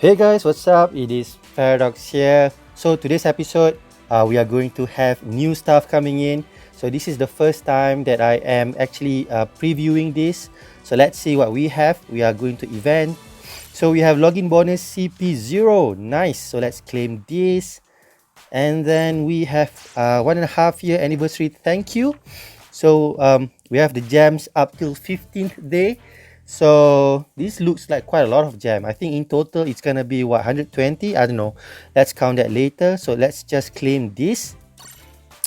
Hey guys, what's up? It is Paradox here. So today's episode, we are going to have new stuff coming in. So this is the first time that I am actually previewing this. So let's see what we have. We are going to event. So we have login bonus CP0. Nice. So let's claim this. And then we have 1.5 year anniversary. Thank you. So we have the gems up till 15th day. So this looks like quite a lot of gem. I think in total it's gonna be what, 120? I don't know. Let's count that later. So let's just claim this.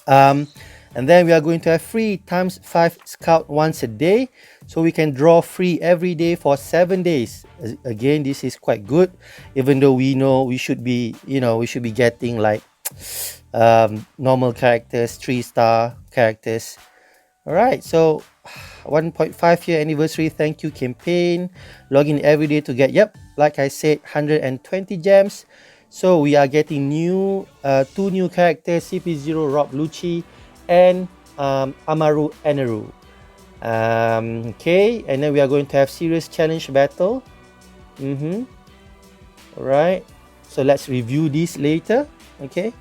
And then we are going to have free times 5 scout once a day. So we can draw free every day for 7 days. Again, this is quite good. Even though we know we should be, we should be getting like normal characters, 3-star characters. Alright, so 1.5 year anniversary thank you campaign. Login every day to get, like I said, 120 gems. So we are getting two new characters, CP0 Rob LUCCI and Amaru Enel. Okay, and then we are going to have serious challenge battle. Alright, so let's review this later. Okay,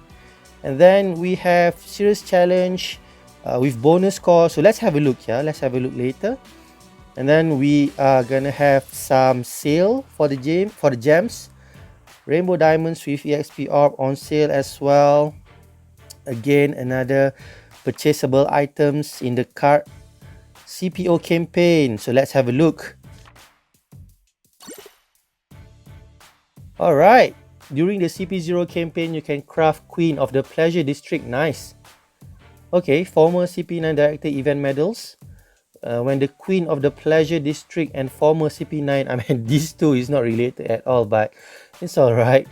and then we have serious challenge with bonus score. So let's have a look. Let's have a look later. And then we are gonna have some sale for the gems. Rainbow diamonds with EXP orb on sale as well. Again, another purchasable items in the cart. CPO campaign. So let's have a look. Alright, during the CP0 campaign you can craft Queen of the Pleasure District. Nice. Okay, former CP9 Director event medals. When the Queen of the Pleasure District and former CP9, I mean these two is not related at all, but it's alright.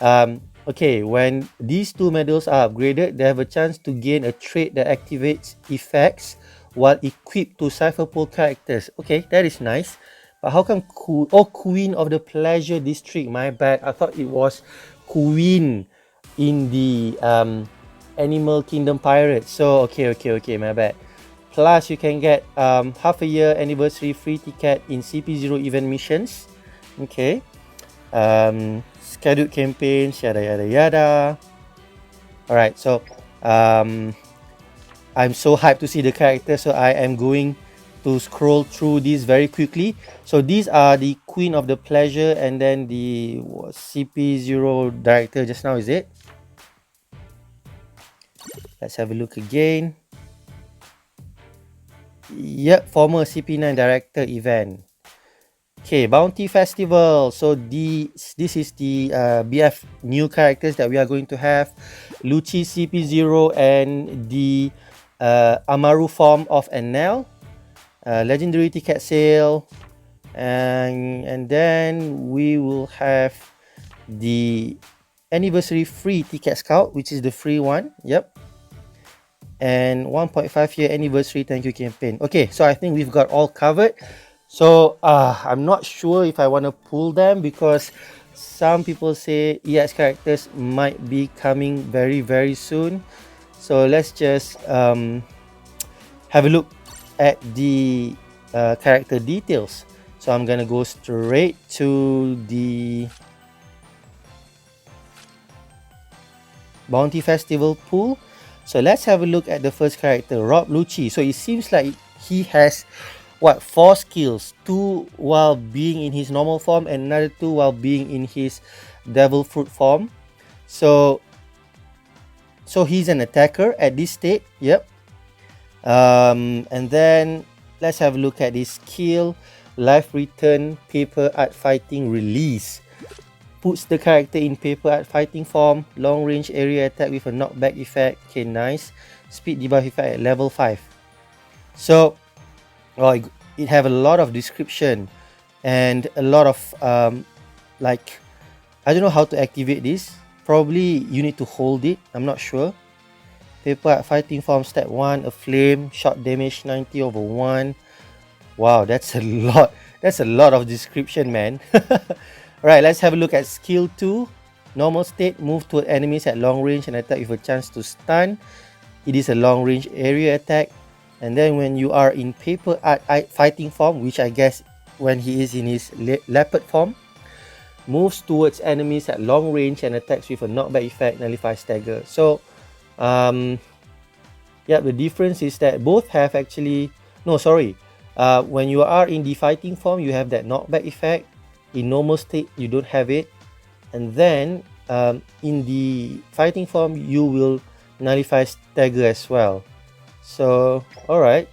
Okay, when these two medals are upgraded, they have a chance to gain a trait that activates effects while equipped to Cypher Pool characters. Okay, that is nice. But how come Queen of the Pleasure District? My bad. I thought it was Queen in the Animal Kingdom Pirates. So okay, my bad. Plus you can get half a year anniversary free ticket in CP0 event missions. Okay, scheduled campaigns, yada. Alright, so I'm so hyped to see the character, so I am going to scroll through these very quickly. So these are the Queen of the Pleasure and then the CP0 director just now, is it? Let's have a look again. Yep, former CP9 director event. Okay, Bounty Festival. So this is the BF new characters that we are going to have. LUCCI CP0 and the Amaru form of Enel. Legendary ticket sale. And then we will have the anniversary free ticket scout, which is the free one. Yep. And 1.5 year anniversary thank you campaign. Okay, so I think we've got all covered. So I'm not sure if I want to pull them because some people say EX characters might be coming very soon. So let's just have a look at the character details. So I'm gonna go straight to the Bounty Festival pool. So let's have a look at the first character, Rob LUCCI. So it seems like he has 4 skills, 2 while being in his normal form and another 2 while being in his devil fruit form. So he's an attacker at this state. Yep. And then let's have a look at his skill. Life return, paper art fighting, release. Puts the character in paper art fighting form. Long range area attack with a knockback effect. Okay, nice. Speed debuff effect at level 5. So it have a lot of description and a lot of like, I don't know how to activate this. Probably you need to hold it, I'm not sure. Paper art fighting form step 1, a flame, shot damage 90/1. Wow, that's a lot. That's a lot of description, man. Alright, let's have a look at skill 2. Normal state, move toward enemies at long range and attack with a chance to stun. It is a long range area attack. And then when you are in paper art fighting form, which I guess when he is in his leopard form, moves towards enemies at long range and attacks with a knockback effect, nullify stagger. So yeah, the difference is that both have actually, no, sorry. When you are in the fighting form, you have that knockback effect. In normal state, you don't have it. And then in the fighting form, you will nullify stagger as well. So, alright.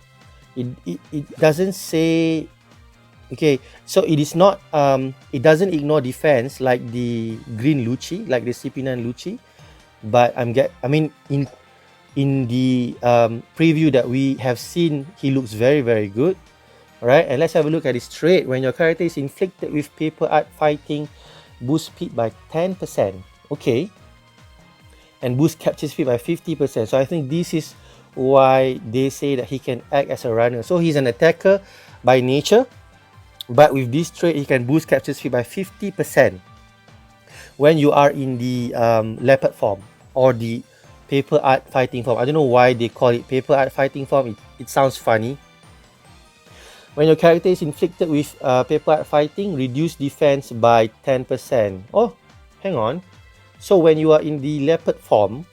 It doesn't say, okay, so it is not, it doesn't ignore defense like the green LUCCI, like the CP9 LUCCI. But I mean, in the preview that we have seen, he looks very, very good. Alright, and let's have a look at his trait. When your character is inflicted with paper art fighting, boost speed by 10%. Okay. And boost capture speed by 50%. So I think this is why they say that he can act as a runner. So he's an attacker by nature, but with this trait, he can boost capture speed by 50% when you are in the leopard form or the paper art fighting form. I don't know why they call it paper art fighting form. It sounds funny. When your character is inflicted with paper art fighting, reduce defense by 10%. Oh, hang on. So when you are in the leopard form,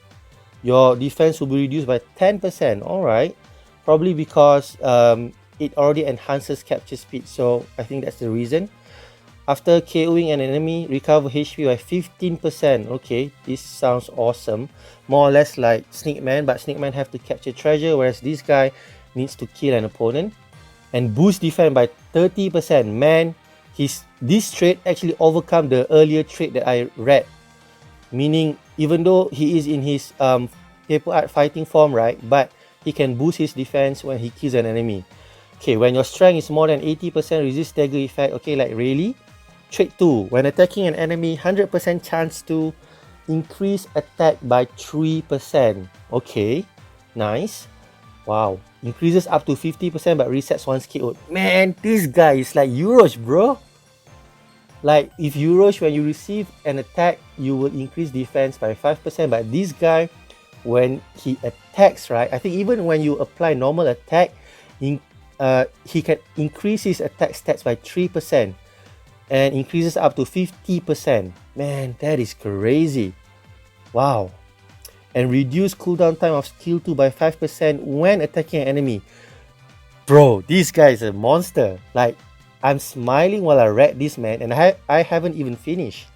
your defense will be reduced by 10%. Alright. Probably because it already enhances capture speed. So I think that's the reason. After KOing an enemy, recover HP by 15%. Okay, this sounds awesome. More or less like Snake Man, but Snake Man have to capture treasure, whereas this guy needs to kill an opponent. And boost defense by 30%. Man, this trait actually overcome the earlier trait that I read. Meaning, even though he is in his paper art fighting form, right? But he can boost his defense when he kills an enemy. Okay, when your strength is more than 80%, resist stagger effect. Okay, like really? Trait 2. When attacking an enemy, 100% chance to increase attack by 3%. Okay, nice. Wow. Increases up to 50% but resets once KO'd. Man, this guy is like Euros, bro. Like, if Euros, when you receive an attack, you will increase defense by 5%. But this guy, when he attacks, right? I think even when you apply normal attack, he can increase his attack stats by 3%. And increases up to 50%. Man, that is crazy. Wow. And reduce cooldown time of skill 2 by 5% when attacking an enemy. Bro, this guy is a monster. Like, I'm smiling while I read this, man, and I haven't even finished.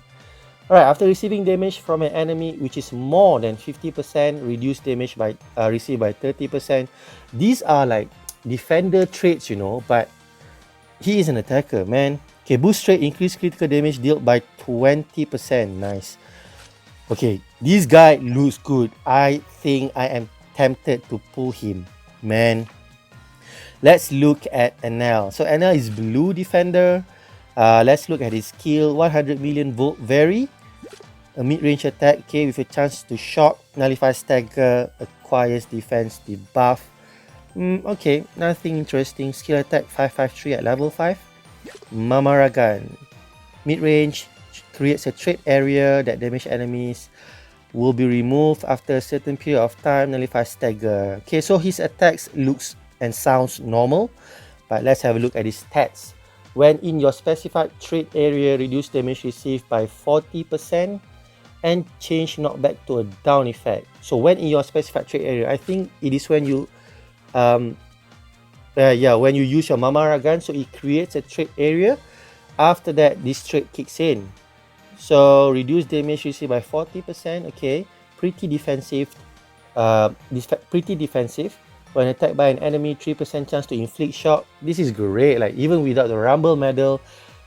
Alright, after receiving damage from an enemy which is more than 50%, reduce damage by received by 30%. These are like defender traits, you know, but he is an attacker, man. Okay, boost trait, increase critical damage dealt by 20%. Nice. Okay, this guy looks good. I think I am tempted to pull him, man. Let's look at Enel. So Enel is blue defender. Let's look at his skill. 100 million volt vary. A mid-range attack, okay, with a chance to shock, nullify stagger, acquires defense debuff. Okay, nothing interesting. Skill attack 553 at level 5. Mamaragan. Mid-range, creates a trait area that damage enemies, will be removed after a certain period of time, nullify stagger. Okay, so his attacks looks and sounds normal, but let's have a look at his stats. When in your specified trait area, reduce damage received by 40% and change knockback to a down effect. So when in your specified trait area, I think it is when you when you use your Mamaragan, so it creates a trait area. After that, this trait kicks in. So reduce damage received by 40%. Okay, pretty defensive. Pretty defensive. When attacked by an enemy, 3% chance to inflict shock. This is great. Like, even without the Rumble medal,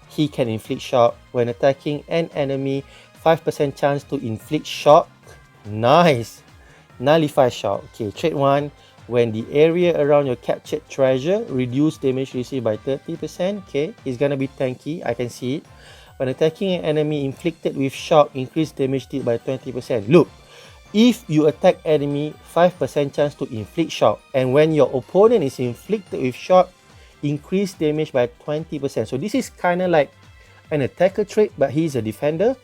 he can inflict shock. When attacking an enemy, 5% chance to inflict shock. Nice. Nullify shock. Okay, trait 1. When the area around your captured treasure, reduce damage received by 30%. Okay, it's gonna be tanky. I can see it. When attacking an enemy inflicted with shock, increase damage dealt by 20%. Look, if you attack enemy, 5% chance to inflict shock. And when your opponent is inflicted with shock, increase damage by 20%. So this is kind of like an attacker trait, but he's a defender.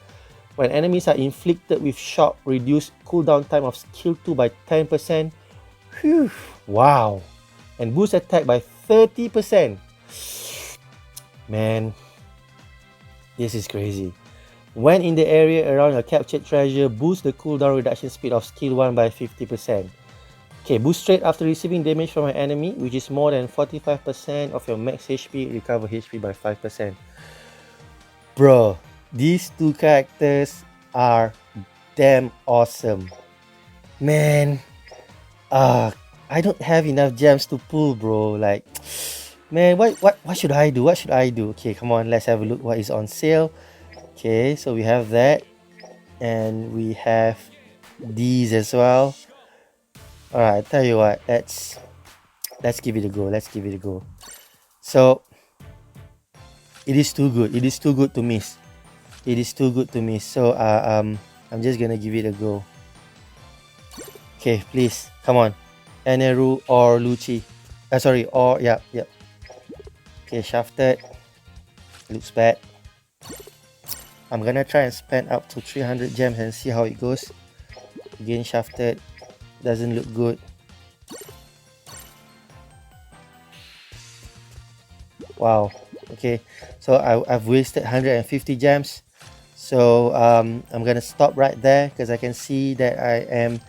When enemies are inflicted with shock, reduce cooldown time of skill 2 by 10%. Whew, wow. And boost attack by 30%. Man, this is crazy. When in the area around your captured treasure, boost the cooldown reduction speed of skill 1 by 50%. Okay, boost straight after receiving damage from an enemy, which is more than 45% of your max HP, recover HP by 5%. Bro, these two characters are damn awesome. Man, I don't have enough gems to pull, bro. Like, man, what should I do? What should I do? Okay, come on, let's have a look what is on sale. Okay, so we have that, and we have these as well. Alright, tell you what, let's give it a go. Let's give it a go. So it is too good. It is too good to miss. It is too good to miss. So I'm just gonna give it a go. Okay, please, come on, Eneru or LUCCI. Sorry, or yeah. Okay, shafted. Looks bad. I'm gonna try and spend up to 300 gems and see how it goes. Again, shafted. Doesn't look good. Wow. Okay, so I've wasted 150 gems. So I'm gonna stop right there because I can see that I am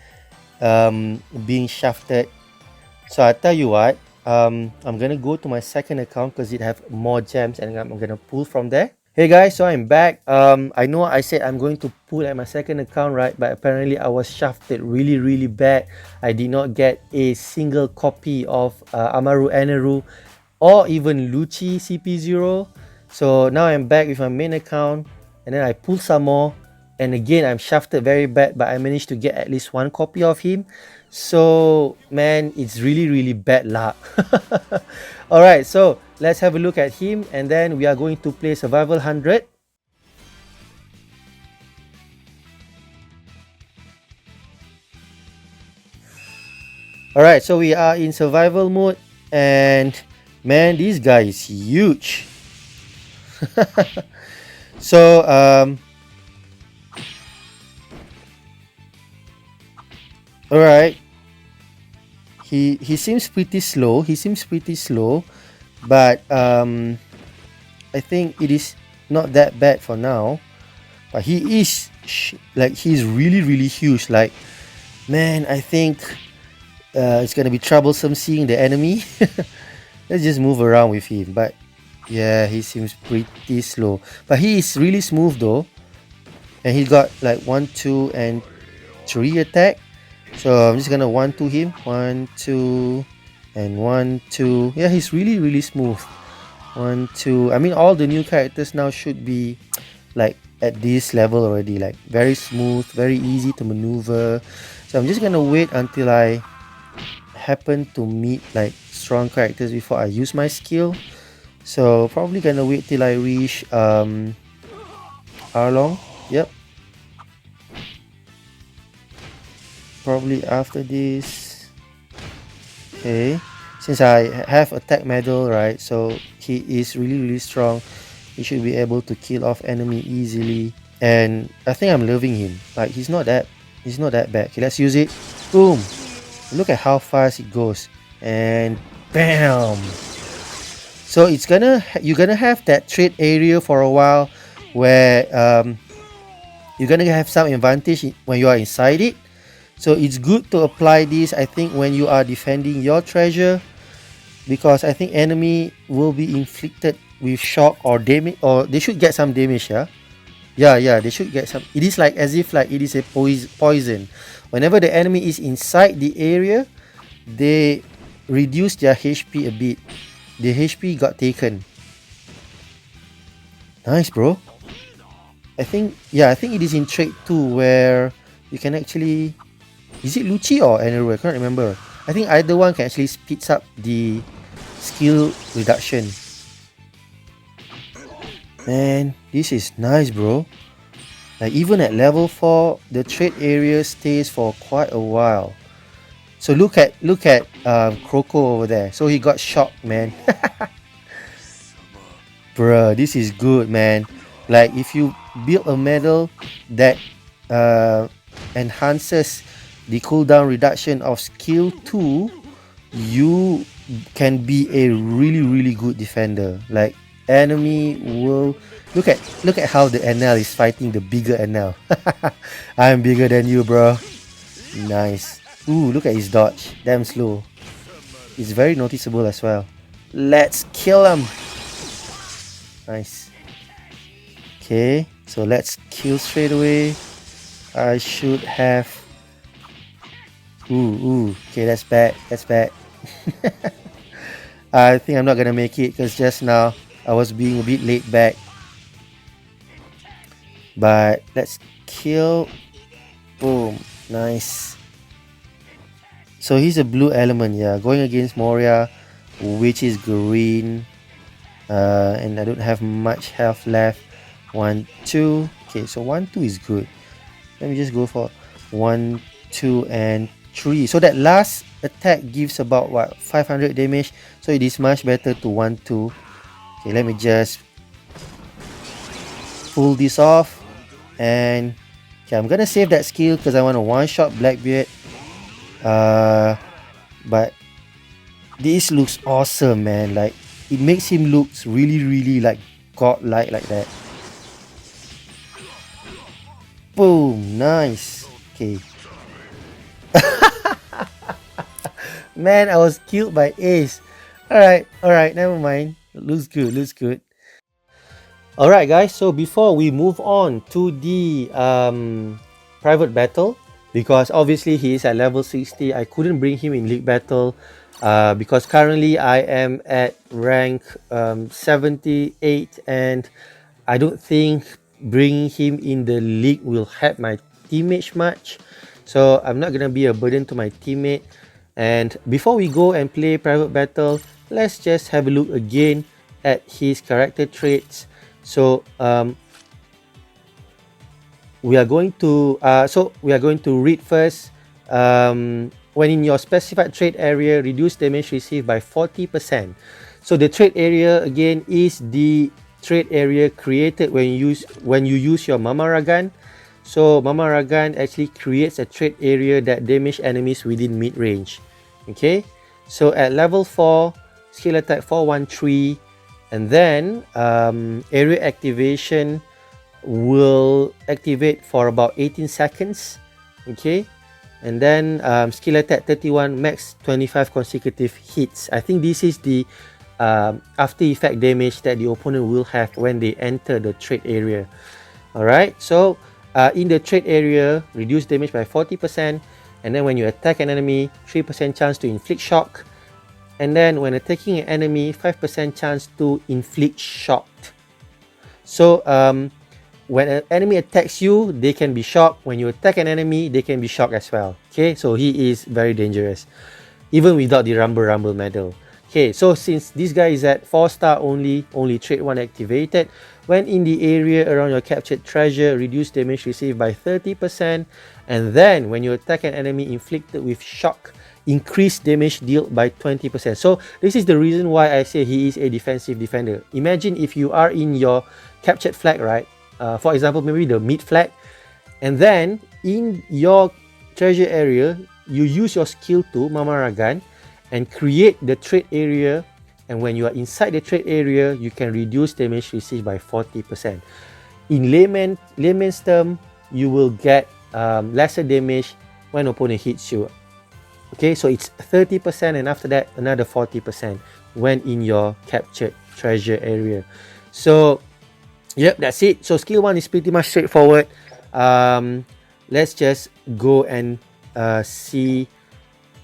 being shafted. So I tell you what, I'm gonna go to my second account because it have more gems, and I'm gonna pull from there. Hey guys, so I'm back. I know I said I'm going to pull at my second account, right? But apparently I was shafted really bad. I did not get a single copy of Amaru Enel or even LUCCI CP0. So now I'm back with my main account, and then I pull some more, and again I'm shafted very bad, but I managed to get at least one copy of him. So man, it's really bad luck. Alright, so let's have a look at him, and then we are going to play Survival 100. Alright, so we are in survival mode, and man, this guy is huge. So alright, he seems pretty slow. But I think it is not that bad for now. But he is like, he's really huge. Like, man, I think it's gonna be troublesome seeing the enemy. Let's just move around with him. But yeah, he seems pretty slow, but he is really smooth though, and he got like 1, 2, and 3 attack. So I'm just gonna 1, 2 him, 1, 2, and 1, 2. Yeah, he's really smooth. 1, 2. I mean, all the new characters now should be like at this level already, like very smooth, very easy to maneuver. So I'm just gonna wait until I happen to meet like strong characters before I use my skill. So probably gonna wait till I reach Arlong. Yep, probably after this. Okay, since I have attack medal, right, so he is really strong. He should be able to kill off enemy easily, and I think I'm loving him. Like, he's not that bad. Okay, let's use it. Boom. Look at how fast it goes, and bam. So it's you're gonna have that trade area for a while, where you're gonna have some advantage when you are inside it. So it's good to apply this, I think, when you are defending your treasure, because I think enemy will be inflicted with shock or damage, or they should get some damage. Yeah, they should get some. It is like as if like it is a poison. Whenever the enemy is inside the area, they reduce their HP a bit. The HP got taken. Nice, bro. I think it is in trade 2 where you can actually, is it LUCCI or Enel? I can't remember. I think either one can actually speeds up the skill reduction. Man, this is nice, bro. Like, even at level 4, the trade area stays for quite a while. So look at Croco over there. So he got shocked, man. Bruh, this is good, man. Like, if you build a medal that enhances the cooldown reduction of skill 2, you can be a really good defender. Like, enemy will look at how the Enel is fighting the bigger Enel. I'm bigger than you, bro. Nice. Ooh, look at his dodge. Damn slow. It's very noticeable as well. Let's kill him. Nice. Okay, so let's kill straight away. I should have. Ooh. Okay, that's bad. That's bad. I think I'm not gonna make it because just now I was being a bit laid back. But let's kill. Boom. Nice. So he's a blue element, yeah. Going against Moria, which is green. And I don't have much health left. 1, 2. Okay, so 1, 2 is good. Let me just go for 1, 2, and 3. So that last attack gives about what, 500 damage. So it is much better to 1, 2. Okay, let me just pull this off. And okay, I'm gonna save that skill because I want to one-shot Blackbeard. But this looks awesome, man. Like, it makes him look really like godlike like that. Boom, nice. Okay. Man, I was killed by Ace. Alright, never mind. Looks good. Alright guys, so before we move on to the private battle, because obviously he is at level 60, I couldn't bring him in league battle because currently I am at rank 78 and I don't think bringing him in the league will help my teammates much. So I'm not gonna be a burden to my teammate. And before we go and play private battle, let's just have a look again at his character traits. So we are going to read first. When in your specified trade area, reduce damage received by 40%. So the trade area again is the trade area created when you use your Mamaragan. So Mamaragan actually creates a trade area that damage enemies within mid range. Okay, so at level 4, skill attack 413. And then area activation will activate for about 18 seconds. Okay, and then skill attack 31, max 25 consecutive hits. I think this is the after effect damage that the opponent will have when they enter the trade area. Alright, so in the trade area, reduce damage by 40%. And then when you attack an enemy, 3% chance to inflict shock. And then when attacking an enemy, 5% chance to inflict shock. So when an enemy attacks you, they can be shocked. When you attack an enemy, they can be shocked as well. Okay, so he is very dangerous, even without the Rumble medal. Okay, so since this guy is at 4-star only trait 1 activated. When in the area around your captured treasure, reduce damage received by 30%. And then when you attack an enemy inflicted with shock, increase damage dealt by 20%. So this is the reason why I say he is a defensive defender. Imagine if you are in your captured flag, right? For example, maybe the mid flag, and then in your treasure area, you use your skill to Mamaragan and create the trade area. And when you are inside the trade area, you can reduce damage received by 40%. In layman's term, you will get lesser damage when opponent hits you. Okay, so it's 30%, and after that another 40% when in your captured treasure area. So yep, that's it. So skill 1 is pretty much straightforward. Let's just go and see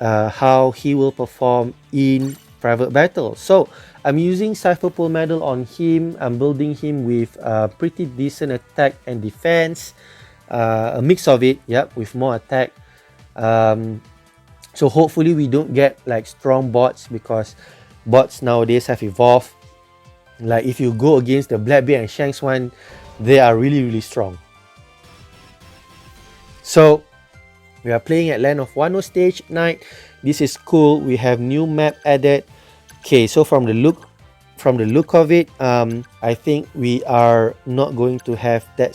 how he will perform in private battle. So I'm using Cypher Pool medal on him. I'm building him with pretty decent attack and defense, a mix of it, yep, with more attack. So hopefully we don't get like strong bots, because bots nowadays have evolved. Like if you go against the Blackbeard and Shanks one, they are really strong. So we are playing at Land of Wano stage night. This is cool. We have new map added. Okay, so from the look of it, I think we are not going to have that.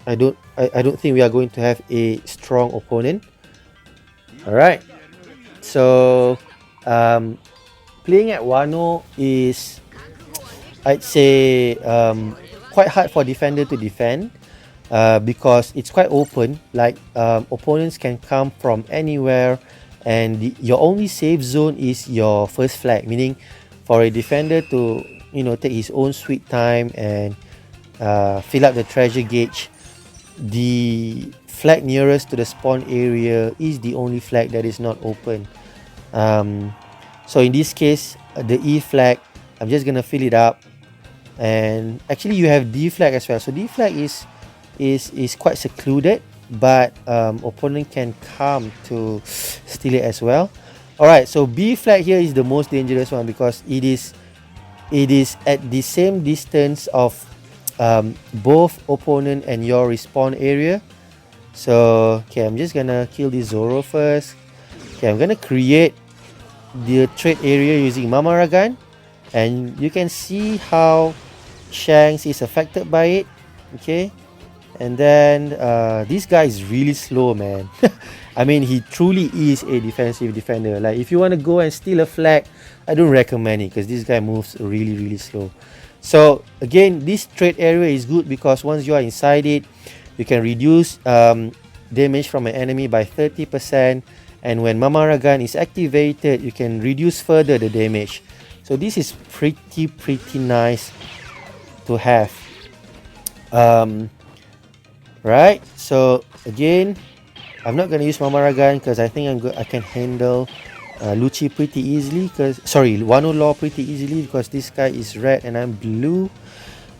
I don't think we are going to have a strong opponent. All right. So playing at Wano is I'd say quite hard for defender to defend because it's quite open. Like opponents can come from anywhere, and your only safe zone is your first flag. Meaning, for a defender to take his own sweet time and fill up the treasure gauge, the flag nearest to the spawn area is the only flag that is not open. So in this case, the E flag, I'm just gonna fill it up. And actually you have D flag as well. So D flag is quite secluded, but opponent can come to steal it as well. Alright, so B flag here is the most dangerous one because it is at the same distance of both opponent and your respawn area. So okay, I'm just gonna kill this Zoro first. Okay, I'm gonna create the trade area using Mamaragan, and you can see how Shanks is affected by it. Okay, and then this guy is really slow, man. I mean, he truly is a defensive defender. Like, if you want to go and steal a flag, I don't recommend it because this guy moves really slow. So again, this trade area is good because once you are inside it, you can reduce damage from an enemy by 30%, and when Mamaragan is activated, you can reduce further the damage. So this is pretty nice to have. Right, so again, I'm not gonna use Mamaragan because I think I can handle LUCCI pretty easily, Wano Law pretty easily because this guy is red and I'm blue.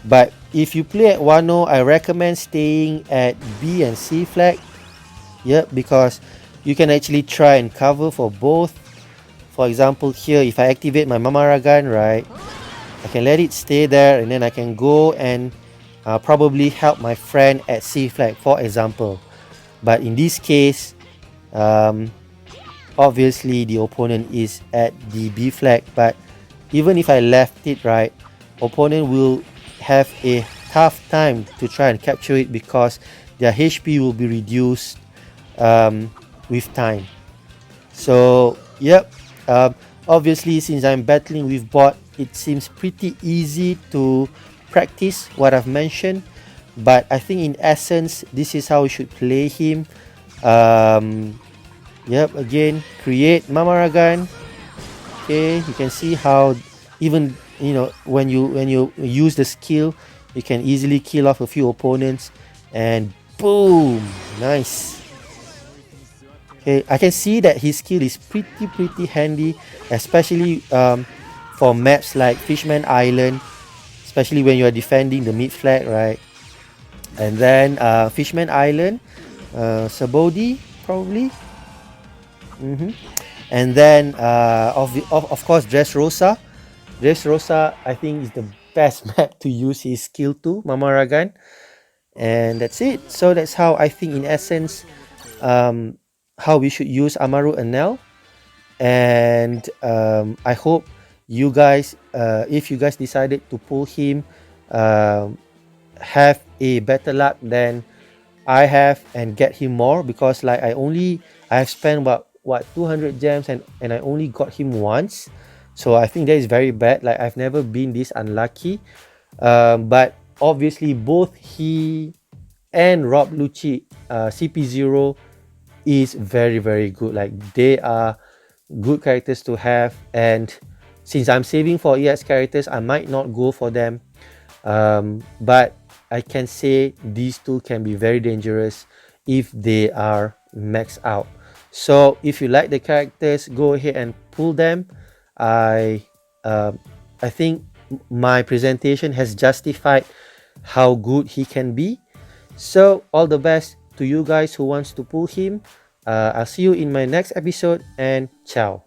But if you play at Wano, I recommend staying at B and C flag. Yep, because you can actually try and cover for both. For example, here, if I activate my Mamaragan, right, I can let it stay there and then I can go and probably help my friend at C flag, for example. But in this case, obviously the opponent is at the B flag, but even if I left it, right, opponent will have a tough time to try and capture it because their HP will be reduced with time. So yep, obviously since I'm battling with bot, it seems pretty easy to practice what I've mentioned, but I think in essence this is how we should play him. Yep, again, create Mamaragan. Okay, you can see how even when you use the skill, you can easily kill off a few opponents, and boom, nice. Okay, I can see that his skill is pretty handy, especially for maps like Fishman Island, especially when you are defending the mid flag, right? And then Fishman Island, Sabodi probably. And then of course Dressrosa. Dressrosa, I think, is the best map to use his skill to, Mamaragan. And that's it. So that's how I think in essence how we should use Amaru Enel. And I hope you guys, if you guys decided to pull him, have a better luck than I have and get him more, because like I have spent about 200 gems and I only got him once. So I think that is very bad. Like, I've never been this unlucky. But obviously both he and Rob LUCCI, CP0 is very good. Like, they are good characters to have, and since I'm saving for EX characters, I might not go for them. But I can say these two can be very dangerous if they are maxed out. So if you like the characters, go ahead and pull them. I think my presentation has justified how good he can be. So all the best to you guys who wants to pull him. I'll see you in my next episode, and ciao.